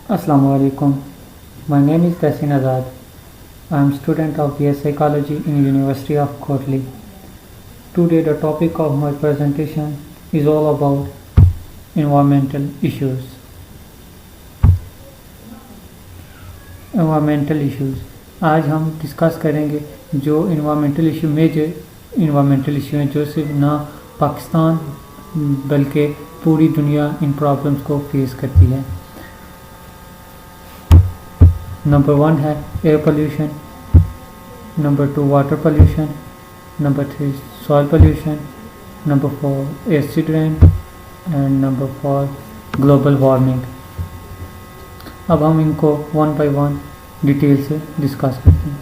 Assalamu alaikum. My name is Tahsin Azad. I am student of BS Psychology in University of Kotli. Today the topic of my presentation is all about environmental issues. Environmental issues. आज हम discuss करेंगे जो environmental issue major environmental issue हैं जो सिर्फ ना पाकिस्तान बल्कि पूरी दुनिया इन प्रॉब्लम्स को फेस करती है। नंबर 1 है air pollution, number 2 water pollution, number 3 soil pollution, number 4 acid rain and number 4 global warming. अब हम इनको वन बाय वन डिटेल से डिस्कस करते हैं।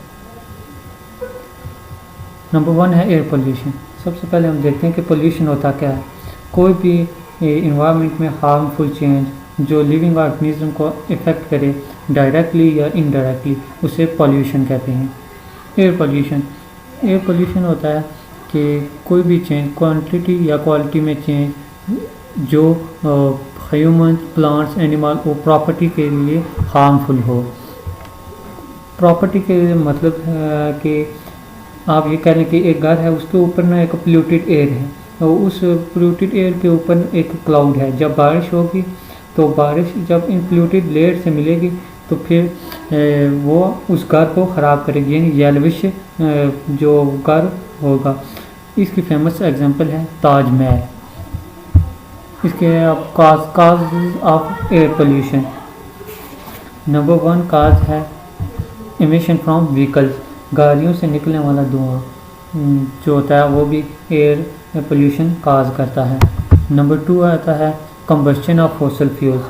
नंबर 1 है एयर पोल्यूशन। सबसे पहले हम देखते हैं कि पोल्यूशन होता क्या है। कोई भी इन्वायरमेंट में हार्मफुल चेंज जो लिविंग ऑर्गेनिज्म को इफ़ेक्ट करे डायरेक्टली या इनडायरेक्टली, उसे पोल्यूशन कहते हैं। एयर पोल्यूशन होता है कि कोई भी चेंज क्वांटिटी या क्वालिटी में चेंज जो ह्यूमन, प्लांट्स, एनिमल वो प्रॉपर्टी के लिए हार्मफुल हो। प्रॉपर्टी के मतलब है कि आप ये कह रहे हैं कि एक घर है उसके ऊपर ना एक पोल्यूटेड एयर है, तो उस पोल्यूटेड एयर के ऊपर एक क्लाउड है। जब बारिश होगी तो बारिश जब इन पोल्यूटेड लेयर से मिलेगी तो फिर वो उस घर को ख़राब करेगी, यानी येलोविश जो घर होगा। इसकी फेमस एग्जांपल है ताजमहल। इसके अब cause of air pollution. Number 1 काज है एमिशन फ्रॉम व्हीकल्स। गाड़ियों से निकलने वाला धुआं जो होता है वो भी एयर पोल्यूशन काज करता है। नंबर 2 आता है कंबस्शन ऑफ फॉसिल फ्यूल्स।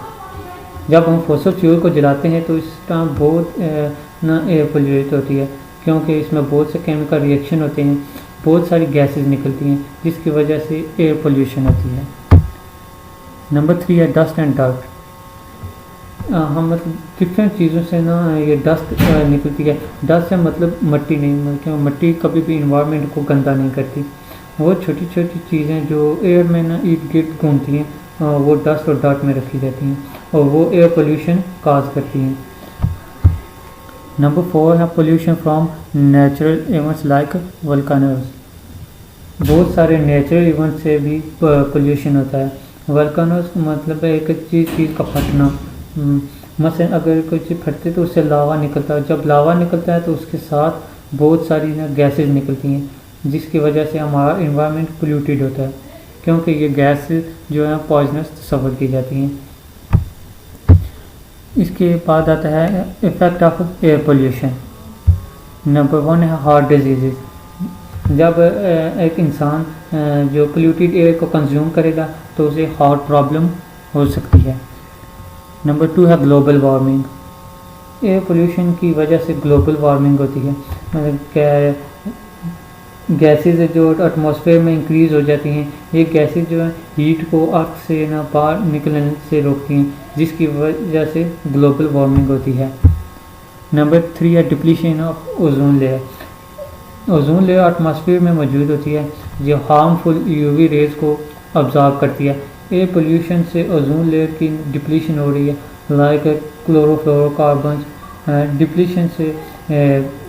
जब हम फॉसिल फ्यूल को जलाते हैं तो इस टाइम बहुत ना एयर पोल्यूट होती है, क्योंकि इसमें बहुत से केमिकल रिएक्शन होते हैं, बहुत सारी गैसेस निकलती हैं जिसकी वजह से एयर पोल्यूशन होती है। नंबर 3 है डस्ट एंड डर्ट। हम मतलब डिफरेंट चीज़ों से ना ये डस्ट निकलती है। डस्ट से मतलब मट्टी नहीं, क्योंकि मट्टी कभी भी इन्वायरमेंट को गंदा नहीं करती। वो छोटी छोटी चीज़ें जो एयर में ना इर्द गिर्द घूमती हैं वो डस्ट और डर्ट में रखी जाती हैं और वो एयर पोल्यूशन काज करती हैं। नंबर 4 है pollution from natural events like volcanoes. बहुत सारे नेचुरल इवेंट से भी पोल्यूशन होता है। वल्कानोज मतलब है एक चीज़ का फटना। मसलन अगर कोई चीज़ फटती तो उससे लावा निकलता है। जब लावा निकलता है तो उसके साथ बहुत सारी ना गैसेज निकलती हैं जिसकी वजह से हमारा इन्वायरमेंट पोल्यूटेड होता है, क्योंकि ये गैस जो है पॉइजनस तस्वर की जाती हैं। इसके बाद आता है effect of air pollution. Number 1 है हार्ट डिजीज़। जब एक इंसान जो पोल्यूटेड एयर को कंज्यूम करेगा तो उसे हार्ट प्रॉब्लम हो सकती है। नंबर 2 है ग्लोबल वार्मिंग। एयर पोल्यूशन की वजह से ग्लोबल वार्मिंग होती है। मतलब क्या गैसेज जो एटमॉस्फेयर में इंक्रीज़ हो जाती हैं, ये गैसेज जो है हीट को अर्थ से ना बाहर निकलने से रोकती हैं जिसकी वजह से ग्लोबल वार्मिंग होती है। नंबर 3 है depletion of ozone layer. Ozone layer atmosphere में मौजूद होती है जो हार्मफुल यूवी रेज को ऑब्जॉर्व करती है। एयर पोल्यूशन से ओजोन लेयर की डिप्लीशन हो रही है, लाइक क्लोरोफ्लोरोकार्बन। डिप्लीशन से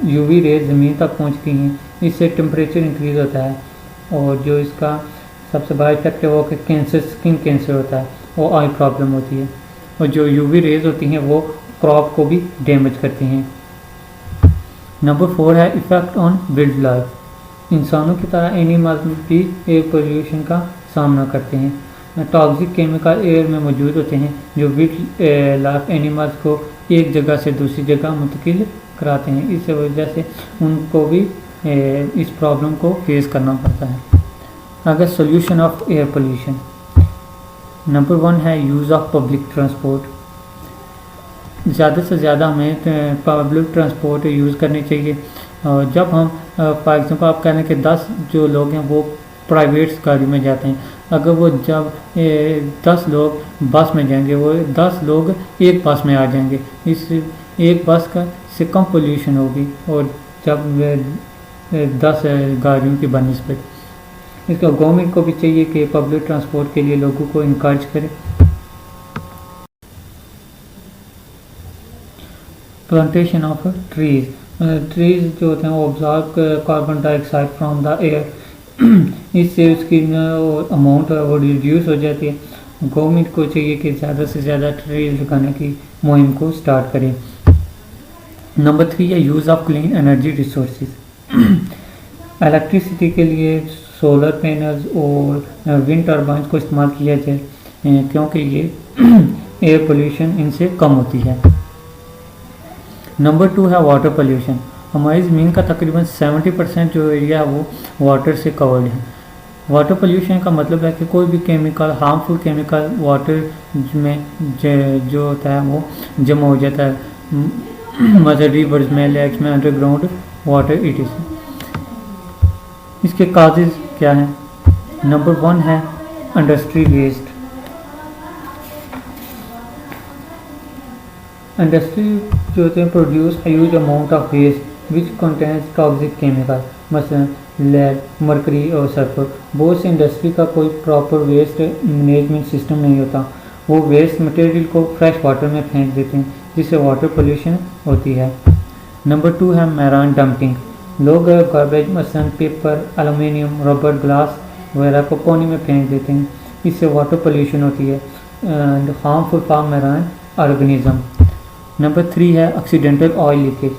यूवी रेज ज़मीन तक पहुंचती हैं, इससे टेम्परेचर इंक्रीज़ होता है और जो इसका सबसे बड़ा इफेक्ट है वो कि कैंसर, स्किन कैंसर होता है और आई प्रॉब्लम होती है। और जो यूवी रेज होती हैं वो क्रॉप को भी डैमेज करती हैं। नंबर 4 है इफ़ेक्ट ऑन वाइल्ड लाइफ। इंसानों की तरह एनिमल्स भी एयर पोल्यूशन का सामना करते हैं। टॉक्सिक केमिकल एयर में मौजूद होते हैं जो वाइल्ड लाइफ एनिमल्स को एक जगह से दूसरी जगह मुंतकिल कराते हैं। इस वजह से उनको भी इस प्रॉब्लम को फेस करना पड़ता है। अगर solution of air pollution. Number 1 है यूज़ ऑफ पब्लिक ट्रांसपोर्ट। ज़्यादा से ज़्यादा हमें पब्लिक ट्रांसपोर्ट यूज़ करनी चाहिए। और जब हम फॉर एग्जांपल आप कह रहे हैं कि 10 जो लोग हैं वो प्राइवेट गाड़ी में जाते हैं, अगर वो जब 10 लोग बस में जाएंगे वो 10 लोग एक बस में आ जाएंगे, इस एक बस का से कम पोल्यूशन होगी और जब 10 गाड़ियों की बनस्बत। इसका गवर्नमेंट को भी चाहिए कि पब्लिक ट्रांसपोर्ट के लिए लोगों को इनकरेज करे। प्लांटेशन ऑफ ट्रीज, ट्रीज जो होते हैं वो absorb carbon dioxide from the air, इससे उसकी अमाउंट है वो रिड्यूस हो जाती है। गवर्नमेंट को चाहिए कि ज़्यादा से ज़्यादा ट्रीज लगाने की मुहिम को स्टार्ट करें। नंबर 3 है use of clean energy resources. Electricity के लिए सोलर पैनल्स और विंड टर्बाइन को इस्तेमाल किया जाए, क्योंकि ये एयर पोल्यूशन इनसे कम होती है। नंबर 2 है वाटर पोल्यूशन। हमारी ज़मीन का तकरीबन 70% जो एरिया है वो वाटर से कवर्ड है। वाटर पोल्यूशन का मतलब है कि कोई भी केमिकल, हार्मफुल केमिकल वाटर में जो होता है वो जमा हो जाता है, मतलब रिवर्स में, लेक्स में, अंडरग्राउंड वाटर इट इज। इसके काजेज क्या हैं? नंबर 1 है इंडस्ट्री वेस्ट। इंडस्ट्री जो होते हैं produce huge amount of waste which contains toxic chemical, मसलन लेड, मरकरी और सल्फर। बहुत सी इंडस्ट्री का कोई प्रॉपर वेस्ट मैनेजमेंट सिस्टम नहीं होता। वो वेस्ट मटेरियल को फ्रेश वाटर में फेंक देते हैं, जिससे वाटर पोल्यूशन होती है। नंबर 2 है मैराइन डंपिंग। लोग गार्बेज मसलन पेपर, एलुमिनियम, रबर, ग्लास वगैरह को पानी में फेंक देते हैं, इससे वाटर पोल्यूशन होती है and harmful for marine organism. Number 3 है accidental oil leakage.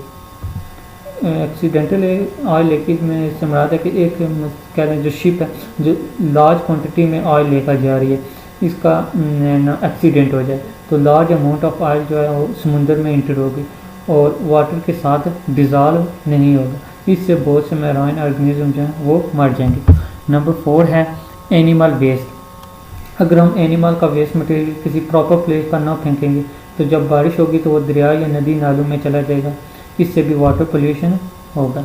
Accidental oil leakage में इससे मुराद है कि एक कह रहे हैं जो शिप है जो लार्ज क्वांटिटी में ऑयल लेकर जा रही है, इसका एक्सीडेंट हो जाए तो लार्ज अमाउंट ऑफ ऑयल जो है वो समुंदर में इंटर होगी और वाटर के साथ डिज़ोल्व नहीं होगा, इससे बहुत से मैराइन ऑर्गेनिज्म जो हैं वो मर जाएंगे। नंबर 4 है एनिमल वेस्ट। अगर हम एनिमल का वेस्ट मटेरियल किसी प्रॉपर प्लेस पर ना फेंकेंगे तो जब बारिश होगी तो वो दरिया या नदी नालों में चला जाएगा, इससे भी वाटर पोल्यूशन होगा।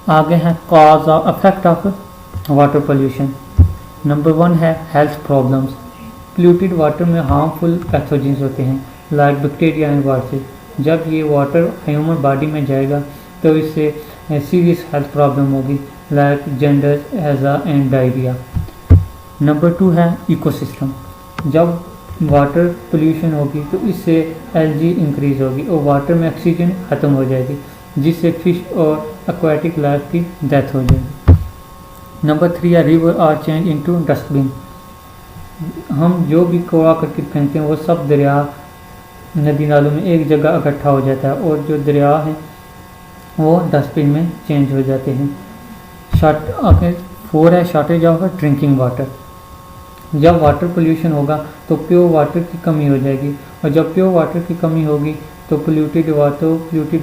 आगे है cause of effect of water pollution. Number 1 है हेल्थ प्रॉब्लम्स। पोल्यूटेड वाटर में हार्मफुल पैथोजेंस होते हैं लाइक बैक्टीरिया एंड वायरसेस। जब ये वाटर ह्यूमन बॉडी में जाएगा तो इससे सीरियस हेल्थ प्रॉब्लम होगी लाइक जेंडर, हैजा एंड डायरिया। नंबर 2 है इकोसिस्टम। जब वाटर पोल्यूशन होगी तो इससे एलजी इंक्रीज होगी और वाटर में ऑक्सीजन ख़त्म हो जाएगी, जिससे फिश और एक्वाटिक लाइफ की डेथ हो जाएगी। नंबर 3 है river are change into dustbin. हम जो भी कूड़ा करके फेंकते हैं वो सब दरिया, नदी नालों में एक जगह इकट्ठा हो जाता है और जो दरिया हैं वो डस्टबिन में चेंज हो जाते हैं। 4 है शॉर्टेज ऑफ ड्रिंकिंग वाटर। जब वाटर पोल्यूशन होगा तो प्योर वाटर की कमी हो जाएगी और जब प्योर वाटर की कमी होगी तो पोल्यूटेड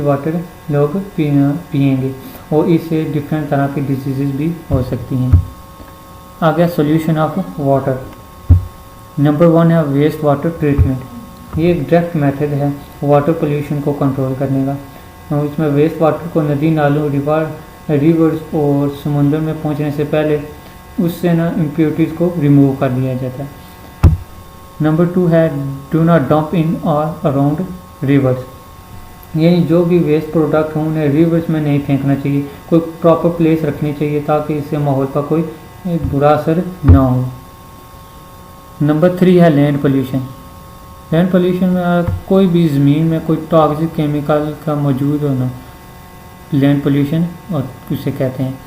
वाटर लोग पिएंगे और इससे डिफरेंट तरह की डिजीज़ भी हो सकती हैं। आगे सोल्यूशन ऑफ वाटर। नंबर 1 है वेस्ट वाटर ट्रीटमेंट। ये एक डायरेक्ट मेथड है वाटर पोल्यूशन को कंट्रोल करने का। और इसमें वेस्ट वाटर को नदी नालों, रिवर्स और समुंदर में पहुंचने से पहले उससे ना इम्प्योरिटीज़ को रिमूव कर दिया जाता है। नंबर 2 है डू नॉट डंप इन और अराउंड रिवर्स। यानी जो भी वेस्ट प्रोडक्ट हों उन्हें रिवर्स में नहीं फेंकना चाहिए, कोई प्रॉपर प्लेस रखनी चाहिए ताकि इससे माहौल पर कोई बुरा असर ना हो। नंबर 3 है लैंड पोल्यूशन। लैंड पोल्यूशन में कोई भी ज़मीन में कोई टॉक्सिक केमिकल का मौजूद होना लैंड पोल्यूशन और उसे कहते हैं।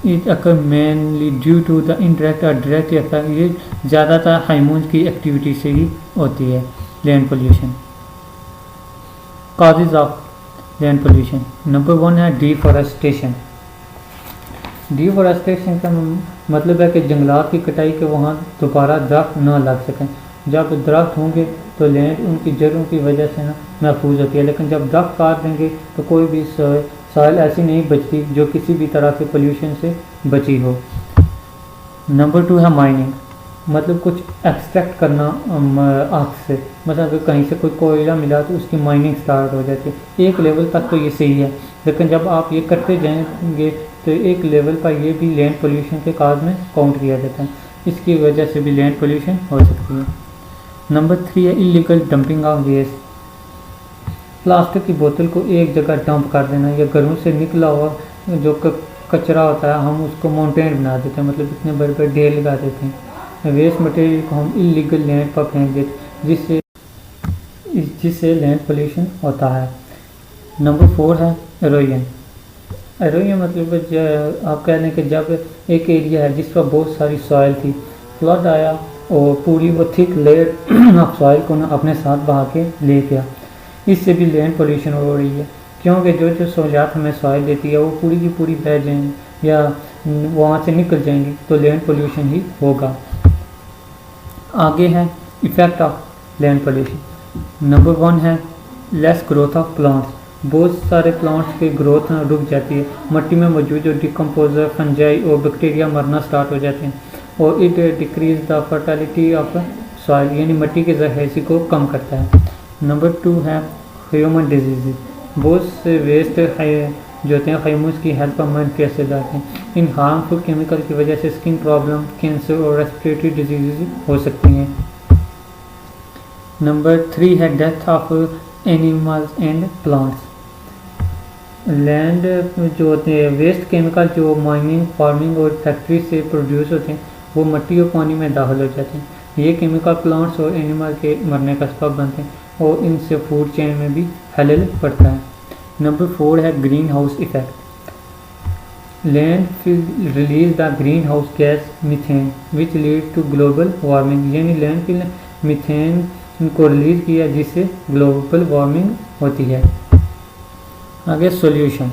It occur mainly due to the indirect और डायरेक्ट इफेक्ट। ये ज़्यादातर हाइमून की एक्टिविटी से ही होती है land pollution. Causes of land pollution. Number 1 है डिफॉरेस्टेशन। डिफॉरेस्टेशन का मतलब है कि जंगलात की कटाई के वहाँ दोबारा दरख्त न लग सकें। जब दरख्त होंगे तो लैंड उनकी जड़ों की वजह से ना महफूज होती है, लेकिन जब दरख्त काट देंगे तो कोई भी सॉइल ऐसी नहीं बचती जो किसी भी तरह के पोल्यूशन से बची हो। नंबर 2 है माइनिंग। मतलब कुछ एक्सट्रैक्ट करना आग से, मतलब अगर कहीं से कोई कोयला मिला तो उसकी माइनिंग स्टार्ट हो जाती है। एक लेवल तक तो ये सही है, लेकिन जब आप ये करते जाएंगे तो एक लेवल पर ये भी लैंड पोल्यूशन के काज में काउंट किया जाता है, इसकी वजह से भी लैंड पोल्यूशन हो सकती है। नंबर 3 है illegal dumping of waste. Plastic की बोतल को एक जगह डंप कर देना या घरों से निकला हुआ जो कचरा होता है हम उसको माउंटेन बना देते हैं, मतलब इतने बड़े बड़े ढेर लगा देते हैं। वेस्ट मटेरियल को हम इलीगल लैंड पर फेंक देते, जिससे जिससे लैंड पोल्यूशन होता है। नंबर 4 है एरोजन। एरोजन मतलब आप कह लें कि जब एक एरिया है जिस पर बहुत सारी सॉइल थी, फ्लड आया और पूरी वो थिक लेयर ऑफ सॉइल को ना अपने साथ बहा के ले गया, इससे भी लैंड पोल्यूशन हो रही है, क्योंकि जो जो सहूलियात हमें सॉइल देती है वो पूरी की पूरी बह जाएंगी या वहाँ से निकल जाएंगी, तो लैंड पोल्यूशन ही होगा। आगे है effect of land pollution. Number 1 है लेस ग्रोथ ऑफ प्लांट्स। बहुत सारे प्लांट्स की ग्रोथ रुक जाती है, मिट्टी में मौजूद जो डिकम्पोजर, फंजाई और बैक्टीरिया मरना स्टार्ट हो जाते हैं, और it decrease the fertility of soil, यानी मिट्टी के जरासी को कम करता है। नंबर 2 है ह्यूमन डिजीज़। बहुत से वेस्ट जो होते हैं ह्यूमन्स की हेल्थ पर मनफी असर डालते हैं। इन हार्मफुल केमिकल की वजह से स्किन प्रॉब्लम, कैंसर और रेस्पिरेटरी डिजीज़ हो सकती हैं। नंबर 3 है death of animals and plants. Land जो होते हैं वेस्ट केमिकल जो माइनिंग, फार्मिंग और फैक्ट्री से प्रोड्यूस होते हैं वो मिट्टी और पानी में दाखिल हो जाते हैं। ये केमिकल प्लांट्स और एनिमल के मरने का सबब बनते हैं और इनसे फूड चेन में भी खलल पड़ता है। नंबर 4 है green house effect. Land release the green house gas methane which lead to global warming, यानी लैंड मीथेन को रिलीज किया जिससे ग्लोबल वार्मिंग होती है। आगे सॉल्यूशन।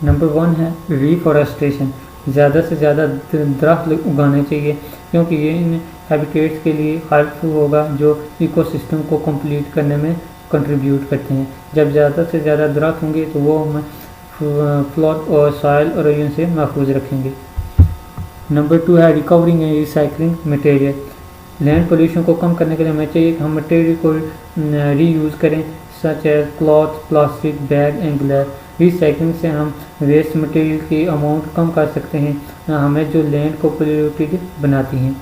नंबर 1 है रिफॉरेस्टेशन। ज़्यादा से ज़्यादा दरख्त उगाने चाहिए, क्योंकि ये इन हैबिटेट्स के लिए हेल्पफुल होगा जो इकोसिस्टम को कंप्लीट करने में कंट्रीब्यूट करते हैं। जब ज़्यादा से ज़्यादा दरख्त होंगे तो वो हमें फ्लड और सॉइल इरोजन से महफूज रखेंगे। नंबर 2 है recovering and recycling material. Land pollution को कम करने के लिए हमें चाहिए कि हम मटेरियल को रीयूज़ करें, such as cloth, plastic, bag and glass. Recycling से हम वेस्ट मटेरियल की अमाउंट कम कर सकते हैं, हमें जो लैंड को पोल्यूटेड बनाती हैं।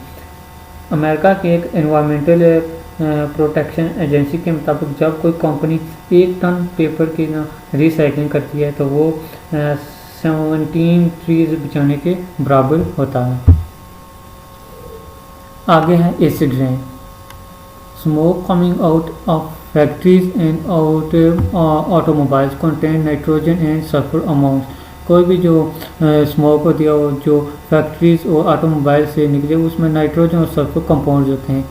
अमेरिका के एक एनवायरमेंटल प्रोटेक्शन एजेंसी के मुताबिक जब कोई कंपनी 1 टन पेपर की ना रिसाइकलिंग करती है तो वो 17 ट्रीज बचाने के बराबर होता है। आगे है acid rain. Smoke coming out of factories and out automobiles contain nitrogen and sulphur amount. कोई भी जो स्मोक होती है और जो फैक्ट्रीज और ऑटोमोबाइल से निकले उसमें नाइट्रोजन और सल्फर कंपाउंड्स होते हैं।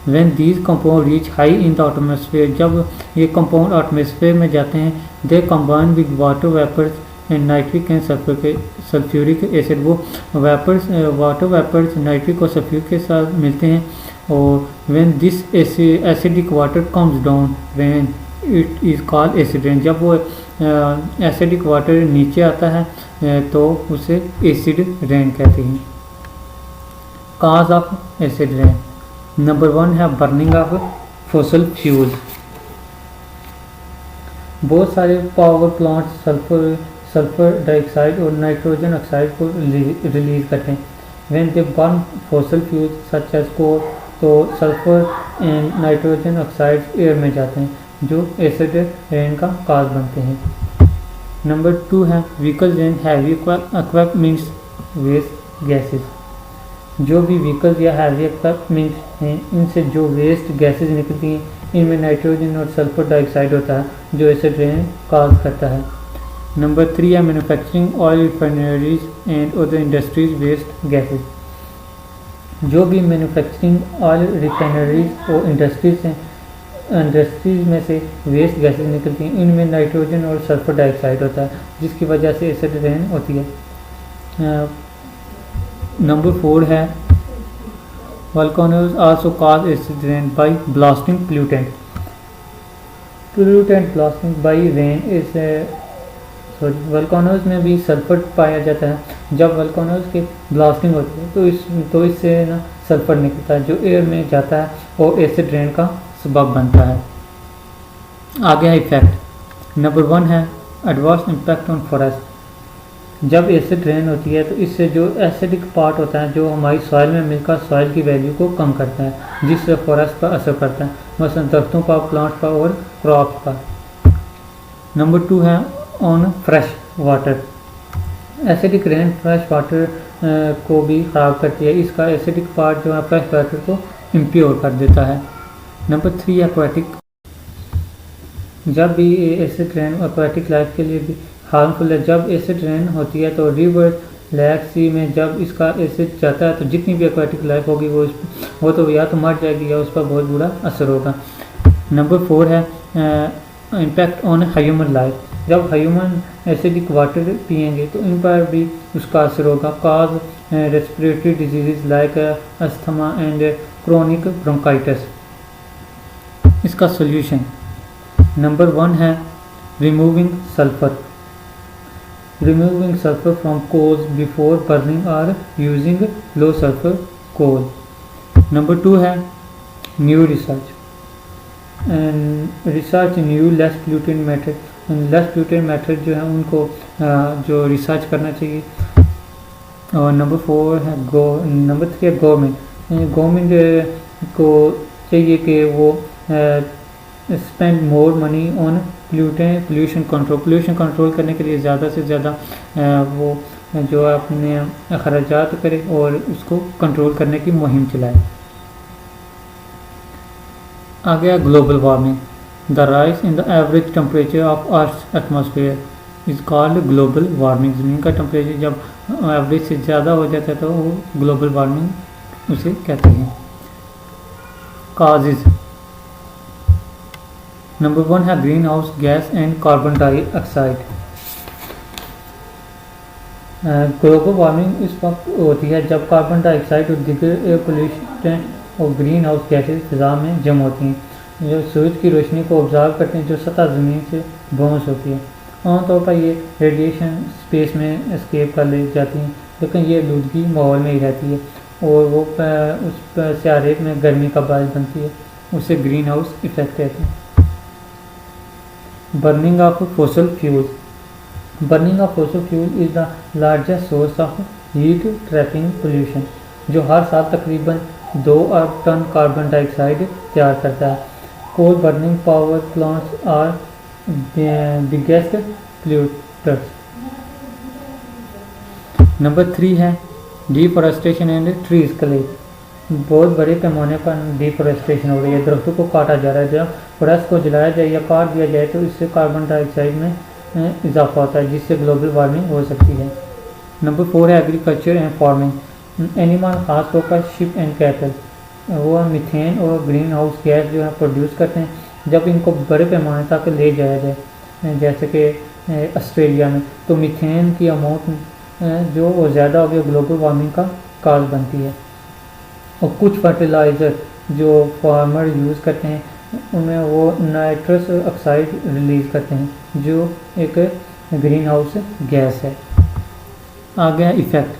When these compound reach high in the atmosphere, जब ये कंपाउंड एटमॉस्फेयर में जाते हैं, they combine with water vapours and nitric and sulphuric acid. वो वेपर्स वाटर वेपर्स नाइट्रिक और सल्फ्यूरिक के साथ मिलते हैं, और when this acidic water comes down when it is called acid rain. जब वो एसिडिक वाटर नीचे आता है तो उसे एसिड रेन कहते हैं। Cause of acid rain. Number 1 है बर्निंग ऑफ फॉसिल फ्यूल। बहुत सारे पावर प्लांट्स सल्फर डाइऑक्साइड और नाइट्रोजन ऑक्साइड को रिलीज करते हैं। When they burn fossil fuel such as coal, तो sulphur and nitrogen oxide air में जाते हैं जो एसिड रेन का काज बनते हैं। नंबर 2 है vehicles and heavy equipments waste gases. जो भी व्हीकल्स या हैवी इक्विपमेंट हैं इनसे जो वेस्ट गैसेस निकलती हैं इनमें नाइट्रोजन और सल्फर डाइऑक्साइड होता है जो एसिड रेन काज करता है। नंबर 3 है manufacturing oil refineries and other industries waste gases. जो भी मैन्युफैक्चरिंग ऑयल रिफाइनरीज और इंडस्ट्रीज में से वेस्ट गैसेस निकलती हैं इनमें नाइट्रोजन और सल्फर डाइऑक्साइड होता है जिसकी वजह से एसिड रेन होती है। नंबर 4 है volcanoes also cause acid rain by blasting pollutant blasting by rain is volcanoes में भी सल्फर पाया जाता है। जब वोल्केनोज की ब्लास्टिंग होती है तो इससे ना सल्फर निकलता है जो एयर में जाता है और एसिड रेन का सबब बनता है। आगे है इफेक्ट। नंबर 1 है एडवर्स इम्पैक्ट ऑन फॉरेस्ट। जब एसिड रेन होती है तो इससे जो एसिडिक पार्ट होता है जो हमारी सॉइल में मिलकर सॉइल की वैल्यू को कम करता है जिससे फॉरेस्ट पर असर पड़ता है, मसलन दरख्तों पर, प्लांट्स पर और क्रॉप्स पर। नंबर 2 है on fresh water. Acidic rain fresh water को भी ख़राब करती है। इसका एसिडिक पार्ट जो है फ्रेश वाटर को इम्प्योर कर देता है। नंबर 3 एक्वाटिक जब भी एसिड रेन एक्वाटिक लाइफ के लिए भी हार्मफुल है। जब एसिड रेन होती है तो रिवर, लेक, सी में जब इसका एसिड जाता है तो जितनी भी एक्वाटिक लाइफ होगी वो तो या तो मर जाएगी या उस पर बहुत बुरा असर होगा। नंबर 4 है इम्पैक्ट ऑन ह्यूमन लाइफ। जब ह्यूमन एसिडिक वाटर पिएंगे तो इन पर भी उसका असर होगा। Cause respiratory disease like asthma and chronic bronchitis. इसका सोल्यूशन नंबर 1 है removing sulphur. Removing sulphur from coals before burning और using low sulphur coal. Number 2 है new research new less polluted method. Less polluted method जो है उनको जो research करना चाहिए। और नंबर 3 है गवर्नमेंट। गवर्नमेंट को चाहिए कि वो spend more money on pollution control करने के लिए ज़्यादा से ज़्यादा वो जो अपने अखराजात करे और उसको कंट्रोल करने की मुहिम चलाए। आ गया global warming. The rise in the average temperature of earth atmosphere is called global warming. ज़मीन का टेम्परेचर जब एवरेज से ज़्यादा हो जाता है तो वो ग्लोबल वार्मिंग उसे कहते हैं। काजेज नंबर 1 है green house gas and carbon dioxide. Global warming इस वक्त होती है जब कार्बन डाइऑक्साइड और दीगर एयर पोल्यूशन और ग्रीन हाउस गैसेज फिजा में जम होती हैं जो सूरज की रोशनी को ऑब्जर्व करते हैं जो सतह ज़मीन से बाउंस होती है। आमतौर पर ये रेडिएशन स्पेस में एस्केप कर ले जाती हैं लेकिन ये आलूदगी माहौल में ही रहती है और वो उस स्यारे में गर्मी का बायस बनती है। उसे ग्रीन हाउस इफेक्ट कहते हैं। Burning of fossil fuel. Burning of fossil fuel is the largest source of heat trapping pollution जो हर साल तकरीबन 2 अरब टन कार्बन डाइऑक्साइड तैयार करता है। Coal burning power plants are biggest polluters. Number 3 है डिफॉरेस्टेशन एंड ट्रीज कलेक्ट। बहुत बड़े पैमाने पर डिफॉरेस्टेशन हो रही है, दरख्तों को काटा जा रहा है। जब फॉरेस्ट को जलाया जाए या काट दिया जाए तो इससे कार्बन डाइऑक्साइड में इजाफा होता है जिससे ग्लोबल वार्मिंग हो सकती है। नंबर 4 है एग्रीकल्चर एंड फार्मिंग। एनिमल खासतौर पर शिप एंड कैटल वो मीथेन और ग्रीन हाउस गैस जो है प्रोड्यूस करते हैं। जब इनको बड़े पैमाने तक ले जाया जाए जैसे कि ऑस्ट्रेलिया में तो मीथेन की अमाउंट जो वो ज़्यादा हो गया ग्लोबल वार्मिंग का काज बनती है। और कुछ फर्टिलाइज़र जो फार्मर यूज़ करते हैं उनमें वो नाइट्रस ऑक्साइड रिलीज़ करते हैं जो एक ग्रीन हाउस गैस है। आ गया इफ़ेक्ट।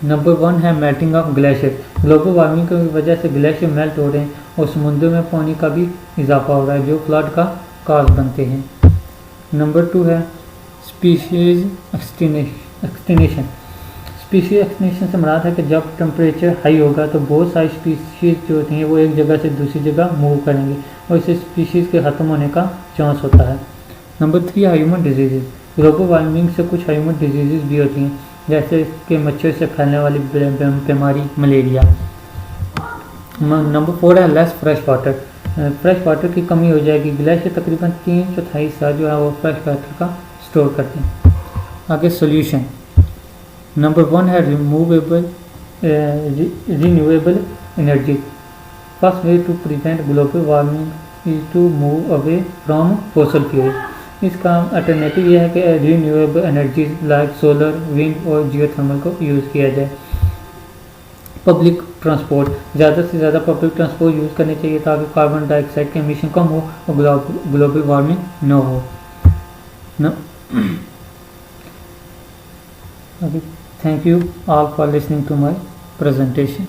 नंबर 1 है melting of glacier. Global warming की वजह से ग्लेशियर मेल्ट हो रहे हैं और समुद्र में पानी का भी इजाफा हो रहा है जो फ्लड का काज बनते हैं। नंबर 2 है स्पीशीज एक्सटिंक्शन। स्पीशीज एक्सटिंक्शन से मुराद है कि जब टेम्परेचर हाई होगा तो बहुत सारी स्पीशीज़ जो होती हैं वो एक जगह से दूसरी जगह मूव करेंगे और इससे स्पीशीज़ के ख़त्म होने का चांस होता है। Number 3 human disease. Global warming से कुछ ह्यूमन डिजीज़ भी होती हैं जैसे कि मच्छर से फैलने वाली बीमारी मलेरिया। नंबर 4 है less fresh water. Fresh water की कमी हो जाएगी। ग्लेशियर तकरीबन 3/4 हिस्सा जो है वो फ्रेश वाटर का स्टोर करते हैं। आगे सोल्यूशन। नंबर 1 है renewable energy. First way to prevent global warming is to move away from fossil fuel. इसका अल्टरनेटिव यह है कि renewable energy like solar, wind और जियोथर्मल को यूज़ किया जाए। Public transport. ज़्यादा से ज़्यादा पब्लिक ट्रांसपोर्ट यूज़ करनी चाहिए ताकि कार्बन डाइऑक्साइड के एमिशन कम हो और ग्लोबल वार्मिंग न हो। Thank you all for listening to my presentation.